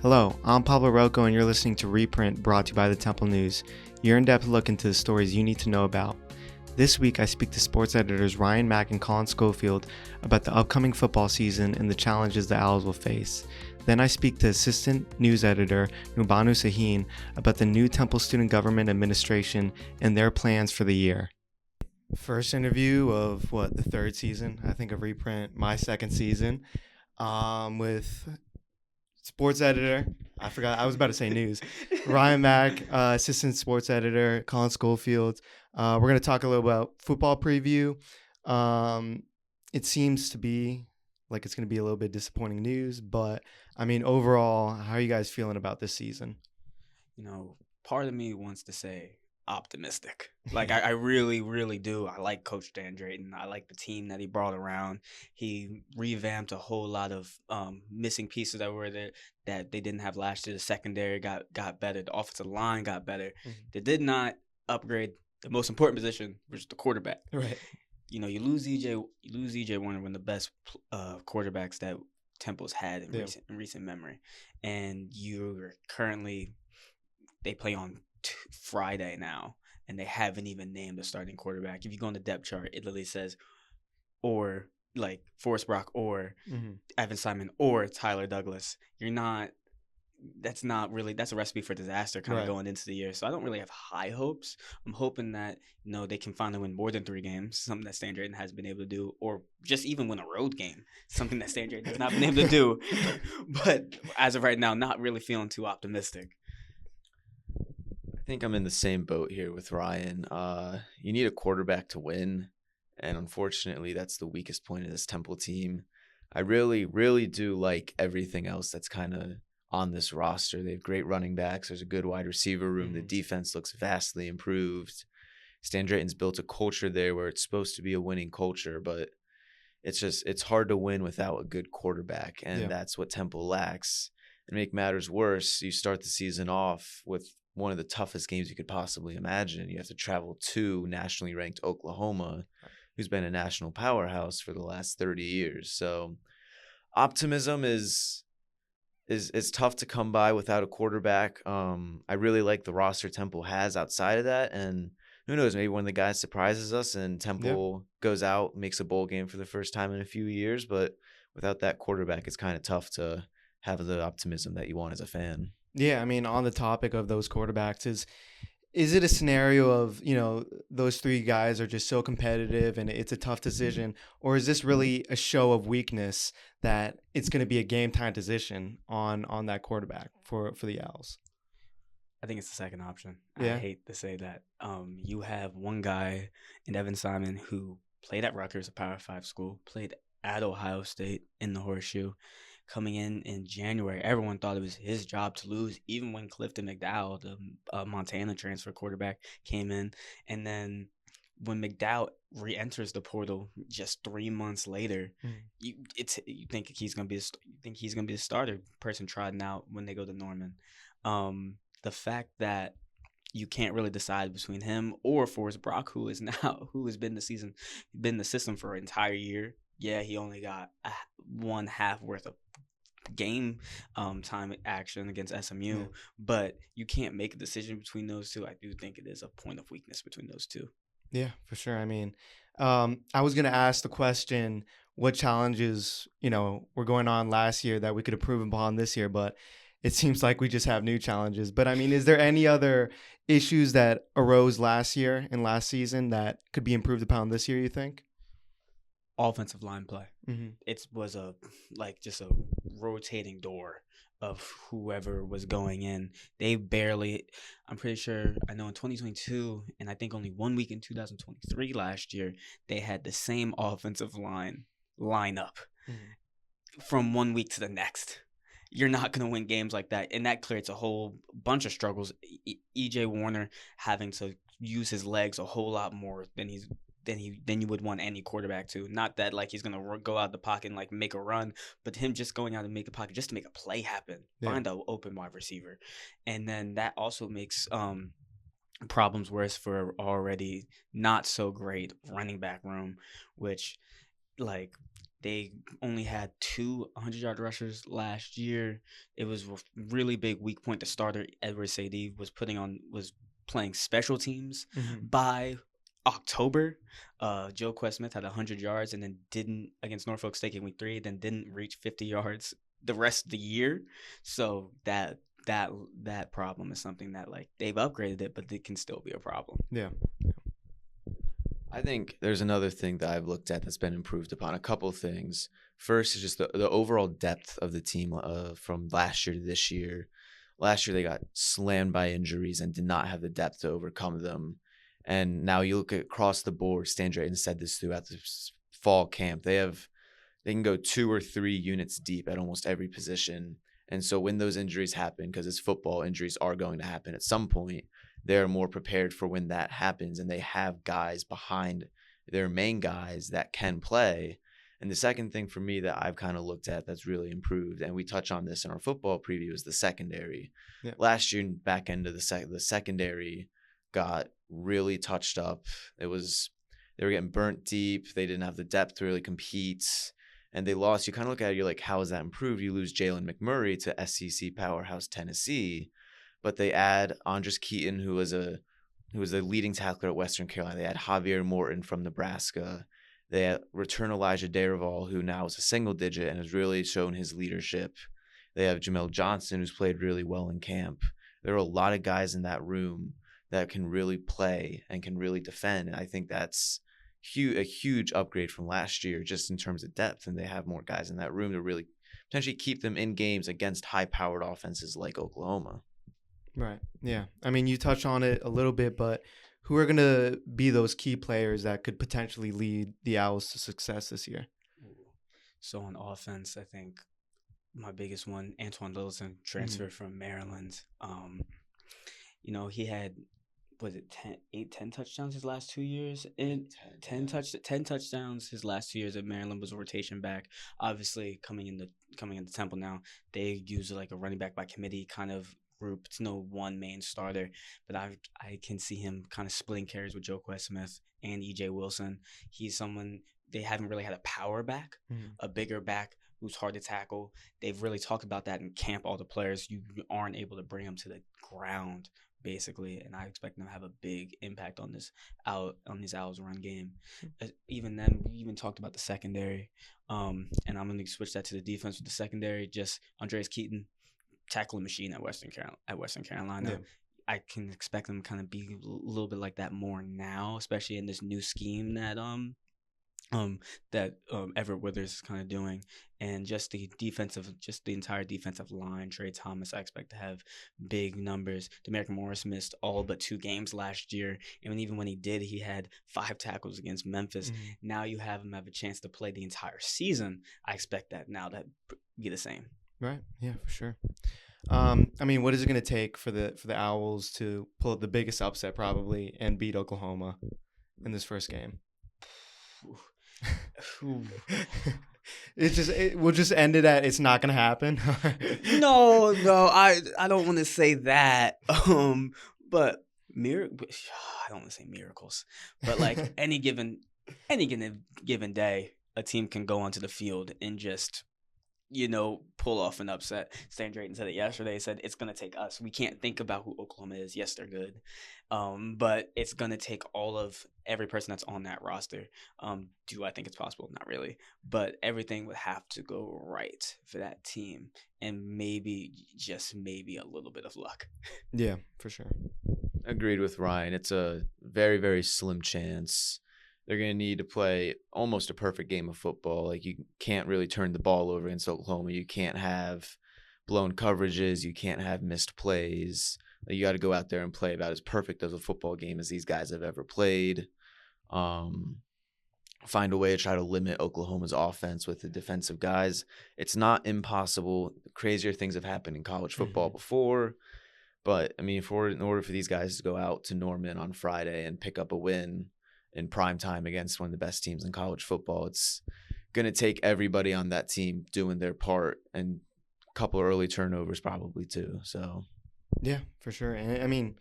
Hello, I'm Pablo Rocco, and you're listening to Reprint, brought to you by the Temple News. Your in-depth look into the stories you need to know about. This week, I speak to sports editors Ryan Mack and Colin Schofield about the upcoming football season and the challenges the Owls will face. Then I speak to assistant news editor Nurbanu Sahin about the new Temple Student Government Administration and their plans for the year. First interview of the third season, I think, of Reprint, my second season, with sports editor, I was about to say news, Ryan Mack, assistant sports editor, Colin Schofield. We're going to talk a little about football preview. It seems to be like it's going to be a little bit disappointing news, but I mean, overall, how are you guys feeling about this season? You know, part of me wants to say optimistic. Like, I really, really do. I like Coach Stan Drayton. I like the team that he brought around. He revamped a whole lot of missing pieces that were there that they didn't have last year. The secondary got better. The offensive line got better. Mm-hmm. They did not upgrade the most important position, which is the quarterback. Right. You know, you lose EJ Warner, one of the best quarterbacks that Temple's had in recent memory, and you're currently they play on Friday now, and they haven't even named a starting quarterback. If you go on the depth chart, it literally says or like Forrest Brock or Evan Simon or Tyler Douglas. That's a recipe for disaster kind of going into the year. So I don't really have high hopes. I'm hoping that, they can finally win more than 3 games, something that Stan Drayton has been able to do, or just even win a road game, something that Stan Drayton has not been able to do. But as of right now, not really feeling too optimistic. I think I'm in the same boat here with Ryan. You need a quarterback to win, and unfortunately, that's the weakest point of this Temple team. I really, really do like everything else that's kind of on this roster. They have great running backs. There's a good wide receiver room. Mm-hmm. The defense looks vastly improved. Stan Drayton's built a culture there where it's supposed to be a winning culture, but it's hard to win without a good quarterback, and that's what Temple lacks. And make matters worse, you start the season off with one of the toughest games you could possibly imagine. You have to travel to nationally ranked Oklahoma, who's been a national powerhouse for the last 30 years. So optimism is tough to come by without a quarterback. I really like the roster Temple has outside of that, and who knows, maybe one of the guys surprises us and Temple goes out, makes a bowl game for the first time in a few years. But without that quarterback, it's kind of tough to have the optimism that you want as a fan. Yeah, I mean, on the topic of those quarterbacks, is it a scenario of, those 3 guys are just so competitive and it's a tough decision, or is this really a show of weakness that it's going to be a game time decision on that quarterback for the Owls? I think it's the second option. Yeah. I hate to say that. You have one guy in Evan Simon who played at Rutgers, a Power 5 school, played at Ohio State in the Horseshoe. Coming in January, everyone thought it was his job to lose, even when Clifton McDowell, the Montana transfer quarterback, came in. And then when McDowell re-enters the portal just 3 months later, you think he's gonna be a starter, person trodden out when they go to Norman. The fact that you can't really decide between him or Forrest Brock, who has been the system for an entire year. Yeah, he only got 1/2 worth of game time action against SMU, but you can't make a decision between those two. I do think it is a point of weakness between those two. Yeah, for sure. I mean, I was going to ask the question, what challenges, were going on last year that we could improve upon this year, but it seems like we just have new challenges. But I mean, is there any other issues that arose last year and last season that could be improved upon this year, you think? Offensive line play. Mm-hmm. It was just a rotating door of whoever was going in. I'm pretty sure, I know in 2022, and I think only 1 week in 2023 last year, they had the same offensive line lineup from 1 week to the next. You're not going to win games like that, and that creates a whole bunch of struggles. EJ Warner having to use his legs a whole lot more than you would want any quarterback to. Not that he's gonna go out the pocket and make a run, but him just going out and make the pocket just to make a play happen, find an open wide receiver, and then that also makes problems worse for already not so great running back room, which like they only had 200-yard rushers last year. It was a really big weak point. The starter Edward Sadie was playing special teams by October. Joe Quest Smith had 100 yards and then didn't against Norfolk State in week 3, then didn't reach 50 yards the rest of the year. So that problem is something that like they've upgraded it, but it can still be a problem. Yeah. I think there's another thing that I've looked at that's been improved upon. A couple of things. First is just the overall depth of the team from last year to this year. Last year they got slammed by injuries and did not have the depth to overcome them. And now you look at across the board, Stan Drayton said this throughout this fall camp. They can go 2 or 3 units deep at almost every position. And so when those injuries happen, because it's football, injuries are going to happen at some point, they're more prepared for when that happens, and they have guys behind their main guys that can play. And the second thing for me that I've kind of looked at that's really improved, and we touch on this in our football preview, is the secondary. Yeah. Last year, back end of the secondary got really touched up. They were getting burnt deep. They didn't have the depth to really compete, and they lost. You kind of look at it, you're like, how has that improved? You lose Jalen McMurray to SEC powerhouse Tennessee, but they add Andres Keaton, who was a leading tackler at Western Carolina. They had Javier Morton from Nebraska. They had return Elijah Darival, who now is a single digit and has really shown his leadership. They have Jamel Johnson, who's played really well in camp. There are a lot of guys in that room that can really play and can really defend. And I think that's a huge upgrade from last year just in terms of depth. And they have more guys in that room to really potentially keep them in games against high-powered offenses like Oklahoma. Right. Yeah. I mean, you touched on it a little bit, but who are going to be those key players that could potentially lead the Owls to success this year? So on offense, I think my biggest one, Antoine Littleton, transfer from Maryland. He had, 10 touchdowns his last 2 years? 10 touchdowns his last 2 years at Maryland, was a rotation back. Obviously, coming into Temple now, they use like a running back by committee kind of group. It's no one main starter, but I can see him kind of splitting carries with Joe Quest Smith and EJ Wilson. He's someone they haven't really had a power back, a bigger back who's hard to tackle. They've really talked about that in camp. All the players, you aren't able to bring them to the ground basically, and I expect them to have a big impact on these Owls run game. Even then, we even talked about the secondary, and I'm going to switch that to the defense with the secondary. Just Andreas Keaton, tackling machine at Western Carolina. Yeah. I can expect them to kind of be a little bit like that more now, especially in this new scheme that Everett Withers is kind of doing, and just the entire defensive line. Trey Thomas, I expect to have big numbers. Demarcus Morris missed all but 2 games last year, and even when he did, he had 5 tackles against Memphis. Now you have him have a chance to play the entire season. I expect that now to be the same. Right. Yeah, for sure. I mean, what is it going to take for the Owls to pull up the biggest upset probably and beat Oklahoma in this first game? We'll just end it at it's not going to happen. No, I don't want to say that. But I don't want to say miracles, but like any given day, a team can go onto the field and just pull off an upset. Stan Drayton said it yesterday. He said it's going to take us. We can't think about who Oklahoma is. Yes, they're good. But it's going to take every person that's on that roster. Do I think it's possible? Not really. But everything would have to go right for that team. And maybe, just maybe, a little bit of luck. Yeah, for sure. Agreed with Ryan. It's a very, very slim chance. They're going to need to play almost a perfect game of football. Like, you can't really turn the ball over against Oklahoma. You can't have blown coverages. You can't have missed plays. Like, you got to go out there and play about as perfect as a football game as these guys have ever played. Find a way to try to limit Oklahoma's offense with the defensive guys. It's not impossible. Crazier things have happened in college football before. But, I mean, in order for these guys to go out to Norman on Friday and pick up a win in prime time against one of the best teams in college football, it's going to take everybody on that team doing their part, and a couple of early turnovers probably too. So, yeah, for sure. And I mean,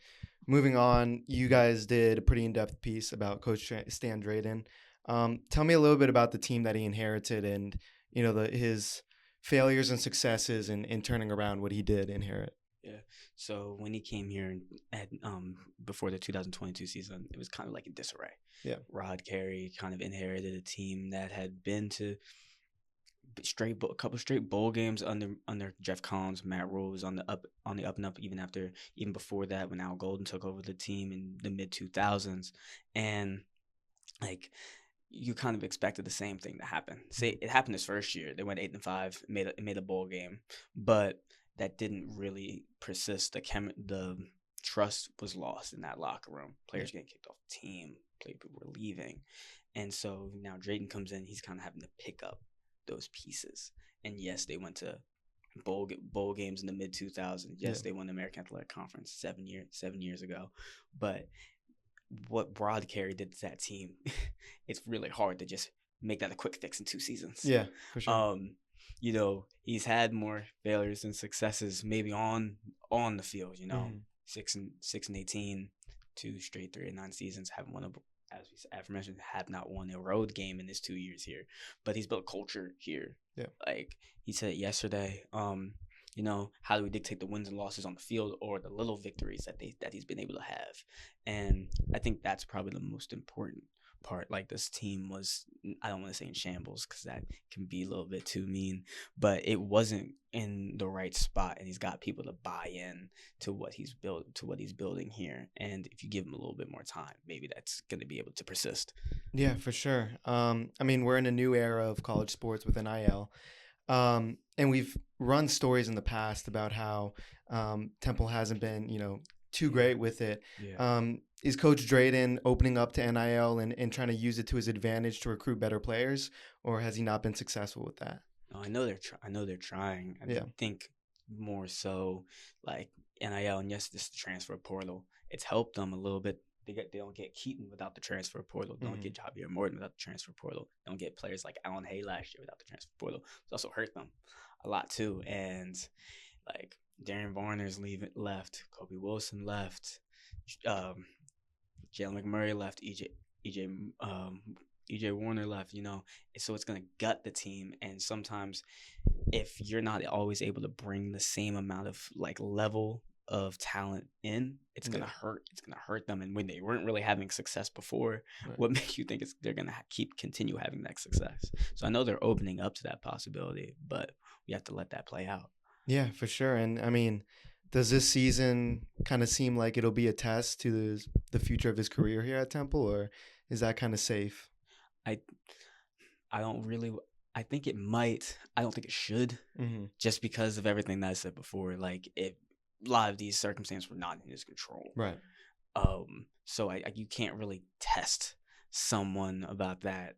moving on, you guys did a pretty in-depth piece about Coach Stan Drayton. Tell me a little bit about the team that he inherited and, his failures and successes in turning around what he did inherit. Yeah. So when he came here at before the 2022 season, it was kind of like in disarray. Yeah. Rod Carey kind of inherited a team that had been to a couple straight bowl games under Jeff Collins. Matt Rule was on the up and up even before that when Al Golden took over the team in the mid 2000s, and like you kind of expected the same thing to happen. Say it happened this first year. They went 8-5, made a bowl game, but that didn't really persist. The trust was lost in that locker room. Players getting kicked off the team. People were leaving. And so now Drayton comes in. He's kind of having to pick up those pieces. And yes, they went to bowl games in the mid 2000s. Yes, they won the American Athletic Conference 7 years ago. But what Rod Carey did to that team, it's really hard to just make that a quick fix in 2 seasons. Yeah, for sure. He's had more failures than successes, maybe on the field. 6-18, 2 straight 3-9 seasons. Haven't won as we aforementioned, have not won a road game in his 2 years here. But he's built culture here. Yeah, like he said it yesterday. How do we dictate the wins and losses on the field or the little victories that he's been able to have? And I think that's probably the most important part. Like this team was, I don't want to say in shambles because that can be a little bit too mean, but it wasn't in the right spot, and he's got people to buy in to what he's building here. And if you give him a little bit more time, maybe that's going to be able to persist. Yeah, for sure. We're in a new era of college sports with NIL. And we've run stories in the past about how Temple hasn't been, too great with it. Yeah. Is Coach Drayton opening up to NIL and trying to use it to his advantage to recruit better players, or has he not been successful with that? No, I know they're trying. I think more so like NIL, and yes, this is the transfer portal. It's helped them a little bit. They don't get Keaton without the transfer portal. They don't get Javier Morton without the transfer portal. They don't get players like Alan Hay last year without the transfer portal. It's also hurt them a lot too. And like Darren Varner's left, Kobe Wilson left, Jalen McMurray left, EJ Warner left. So it's gonna gut the team. And sometimes if you're not always able to bring the same amount of like level of talent in, it's gonna hurt them. And when they weren't really having success before, what makes you think they're gonna continue having that success? So I know they're opening up to that possibility, but we have to let that play out. Yeah, for sure. And does this season kind of seem like it'll be a test to the future of his career here at Temple, or is that kind of safe? I think it might. I don't think it should, just because of everything that I said before. Like a lot of these circumstances were not in his control. Right. So you can't really test someone about that.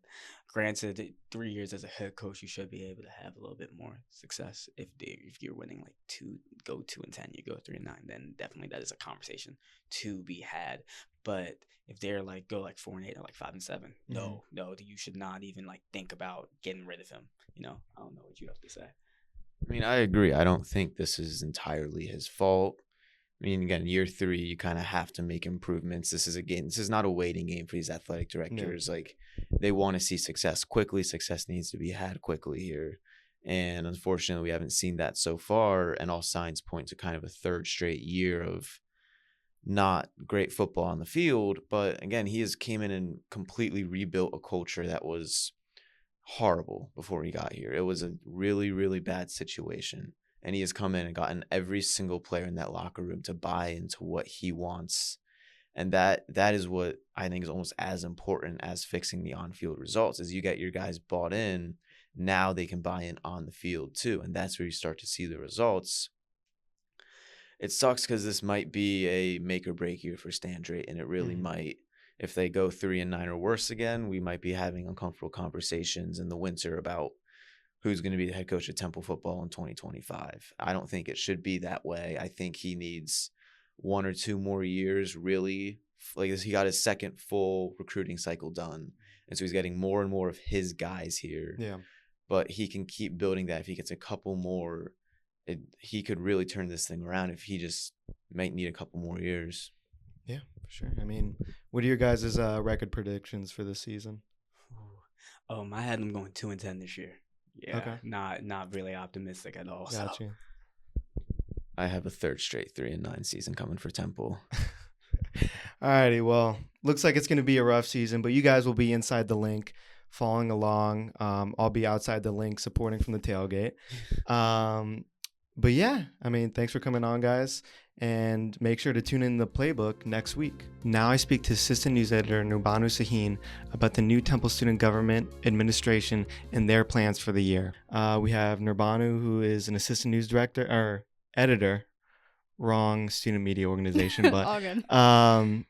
Granted, 3 years as a head coach, you should be able to have a little bit more success. If you're winning like 2-10, you go 3-9, then definitely that is a conversation to be had. But if they're like go like 4-8 or like 5-7, no, you should not even like think about getting rid of him. I don't know what you have to say. I agree. I don't think this is entirely his fault. Again, year 3, you kind of have to make improvements. This is not a waiting game for these athletic directors. Like they want to see success quickly. Success needs to be had quickly here. And unfortunately, we haven't seen that so far. And all signs point to kind of a 3rd straight year of not great football on the field. But again, he came in and completely rebuilt a culture that was horrible before he got here. It was a really, really bad situation. And he has come in and gotten every single player in that locker room to buy into what he wants. And that is what I think is almost as important as fixing the on-field results, is you get your guys bought in. Now they can buy in on the field too. And that's where you start to see the results. It sucks because this might be a make or break year for Stan Drayton. It really might. If they go 3-9 or worse again, we might be having uncomfortable conversations in the winter about who's going to be the head coach of Temple football in 2025. I don't think it should be that way. I think he needs 1 or 2 more years, really. Like he got his 2nd full recruiting cycle done. And so he's getting more and more of his guys here. Yeah. But he can keep building that. If he gets a couple more, he could really turn this thing around if he just might need a couple more years. Yeah, for sure. What are your guys' record predictions for this season? I had them going 2-10 this year. Yeah, Okay. not really optimistic at all. Got So. you. I have a third straight 3-9 season coming for Temple. Alrighty, well, looks like it's going to be a rough season, but you guys will be inside the link, following along. I'll be outside the link, supporting from the tailgate. But yeah, I mean, thanks for coming on, guys, and make sure to tune in the playbook next week. Now I speak to Assistant News Editor Nurbanu Sahin about the new Temple Student Government Administration and their plans for the year. We have Nurbanu, who is an Assistant News Director or Editor. Wrong student media organization, but All good.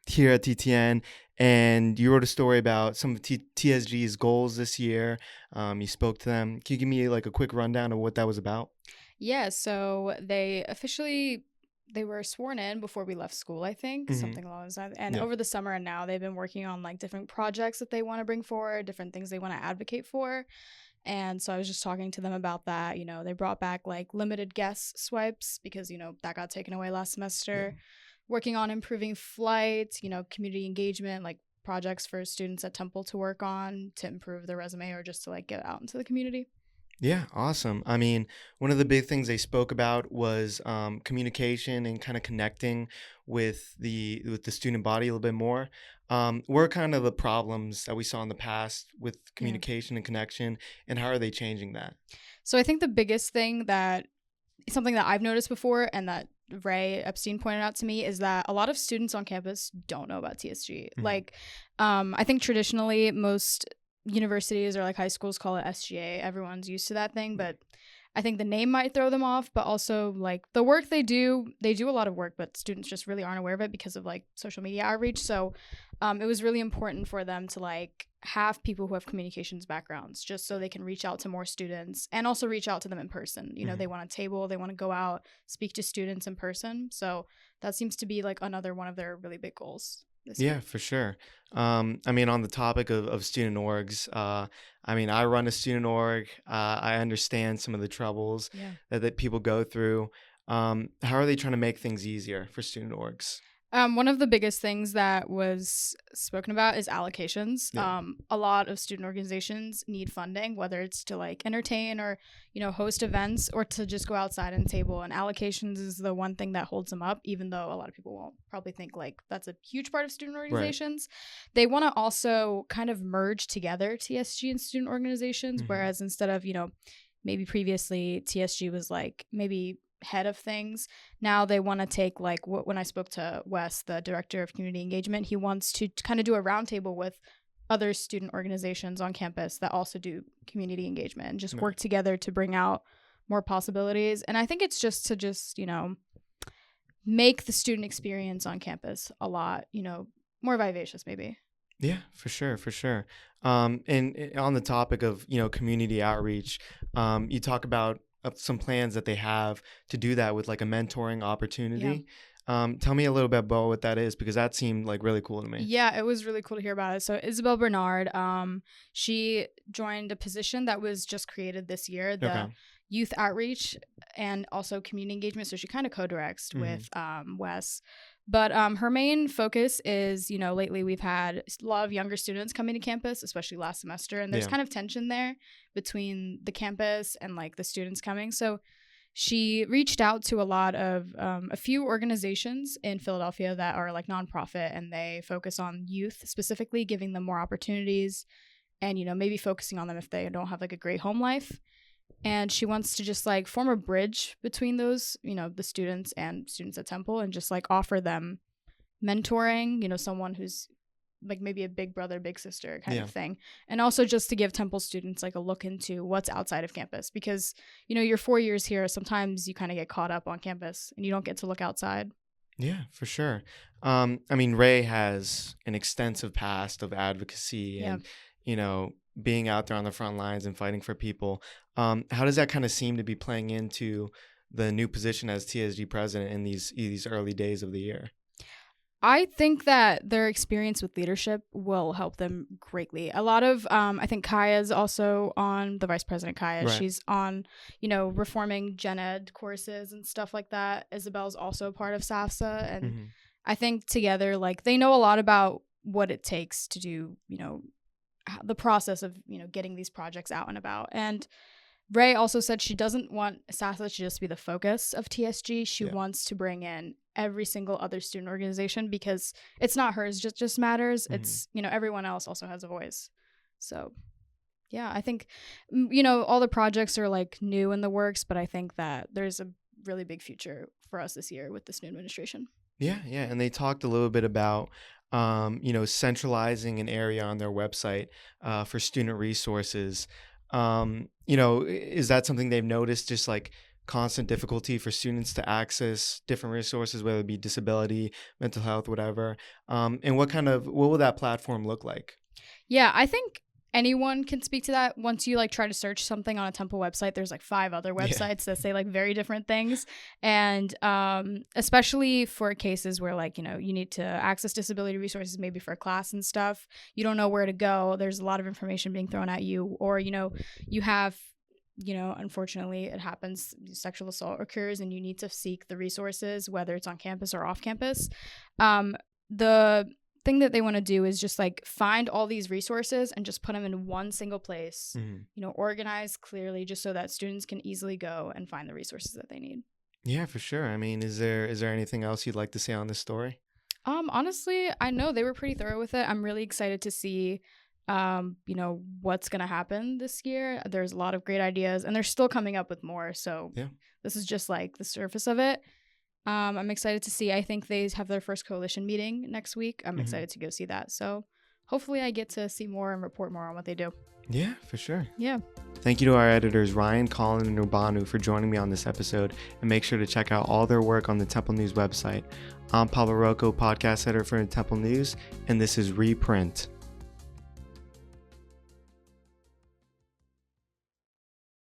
Here at TTN, and you wrote a story about some of TSG's goals this year. You spoke to them. Can you give me like a quick rundown of what that was about? Yeah, so they were sworn in before we left school, I think, something along those lines. And over the summer and now they've been working on like different projects that they want to bring forward, different things they want to advocate for. And so I was just talking to them about that. They brought back like limited guest swipes because, that got taken away last semester. Working on improving flights, community engagement, like projects for students at Temple to work on to improve their resume or just to like get out into the community. Yeah, awesome. I mean, one of the big things they spoke about was communication and kind of connecting with the student body a little bit more. What are kind of the problems that we saw in the past with communication and connection, and how are they changing that? So I think the biggest thing something that I've noticed before and that Ray Epstein pointed out to me is that a lot of students on campus don't know about TSG. Like, I think traditionally most universities or like high schools call it SGA. Everyone's used to that thing, but I think the name might throw them off, but also like the work they do a lot of work, but students just really aren't aware of it because of like social media outreach. So it was really important for them to like have people who have communications backgrounds just so they can reach out to more students and also reach out to them in person. They want a table, they want to go out, speak to students in person. So that seems to be like another one of their really big goals. Yeah, for sure. I mean, on the topic of student orgs, I mean, I run a student org. I understand some of the troubles that people go through. How are they trying to make things easier for student orgs? One of the biggest things that was spoken about is allocations. Yeah. A lot of student organizations need funding, whether it's to like entertain or, host events or to just go outside and table. And allocations is the one thing that holds them up, even though a lot of people won't probably think like that's a huge part of student organizations. Right. They want to also kind of merge together TSG and student organizations, whereas instead of, maybe previously TSG was like maybe head of things. Now they want to take like when I spoke to Wes, the director of community engagement, he wants to kind of do a roundtable with other student organizations on campus that also do community engagement and just work together to bring out more possibilities. And I think it's just to make the student experience on campus a lot, more vivacious maybe. Yeah, for sure. And on the topic of, community outreach, you talk about some plans that they have to do that with like a mentoring opportunity. Tell me a little bit about what that is, because that seemed like really cool to me. Yeah, it was really cool to hear about it. So Isabel Bernard, she joined a position that was just created this year, the youth outreach and also community engagement. So she kind of co-directs with Wes. But her main focus is, lately we've had a lot of younger students coming to campus, especially last semester. And there's kind of tension there between the campus and like the students coming. So she reached out to a few organizations in Philadelphia that are like nonprofit, and they focus on youth specifically, giving them more opportunities and, maybe focusing on them if they don't have like a great home life. And she wants to just like form a bridge between those, the students and students at Temple, and just like offer them mentoring, someone who's like maybe a big brother, big sister kind of thing. And also just to give Temple students like a look into what's outside of campus, because, your 4 years here, sometimes you kind of get caught up on campus and you don't get to look outside. Yeah, for sure. I mean, Ray has an extensive past of advocacy and, being out there on the front lines and fighting for people. How does that kind of seem to be playing into the new position as TSG president in these early days of the year? I think that their experience with leadership will help them greatly. A lot of, I think Kiyah's also on, the Vice President Kiyah. Right. She's on, reforming gen ed courses and stuff like that. Isabel's also part of SAFSA. And I think together, like, they know a lot about what it takes to do, the process of, getting these projects out and about. And Ray also said she doesn't want SASA to just be the focus of TSG. She wants to bring in every single other student organization, because it's not hers just matters. It's, everyone else also has a voice. So yeah, I think, all the projects are like new in the works, but I think that there's a really big future for us this year with this new administration. Yeah. And they talked a little bit about, centralizing an area on their website for student resources. Is that something they've noticed, just like constant difficulty for students to access different resources, whether it be disability, mental health, whatever? And what will that platform look like? Yeah, I think anyone can speak to that. Once you try to search something on a Temple website, there's 5 other websites that say very different things. And especially for cases where you need to access disability resources, maybe for a class and stuff, you don't know where to go. There's a lot of information being thrown at you, or, you have, unfortunately it happens, sexual assault occurs and you need to seek the resources, whether it's on campus or off campus. The thing that they want to do is just find all these resources and just put them in one single place, organized clearly, just so that students can easily go and find the resources that they need. Yeah, for sure. I mean, is there anything else you'd like to say on this story? Honestly, I know they were pretty thorough with it. I'm really excited to see what's going to happen this year. There's a lot of great ideas and they're still coming up with more. So this is just the surface of it. I'm excited to see. I think they have their first coalition meeting next week. I'm excited to go see that. So hopefully I get to see more and report more on what they do. Yeah, for sure. Yeah. Thank you to our editors, Ryan, Colin, and Nurbanu, for joining me on this episode. And make sure to check out all their work on the Temple News website. I'm Pablo Rocco, podcast editor for the Temple News, and this is Reprint.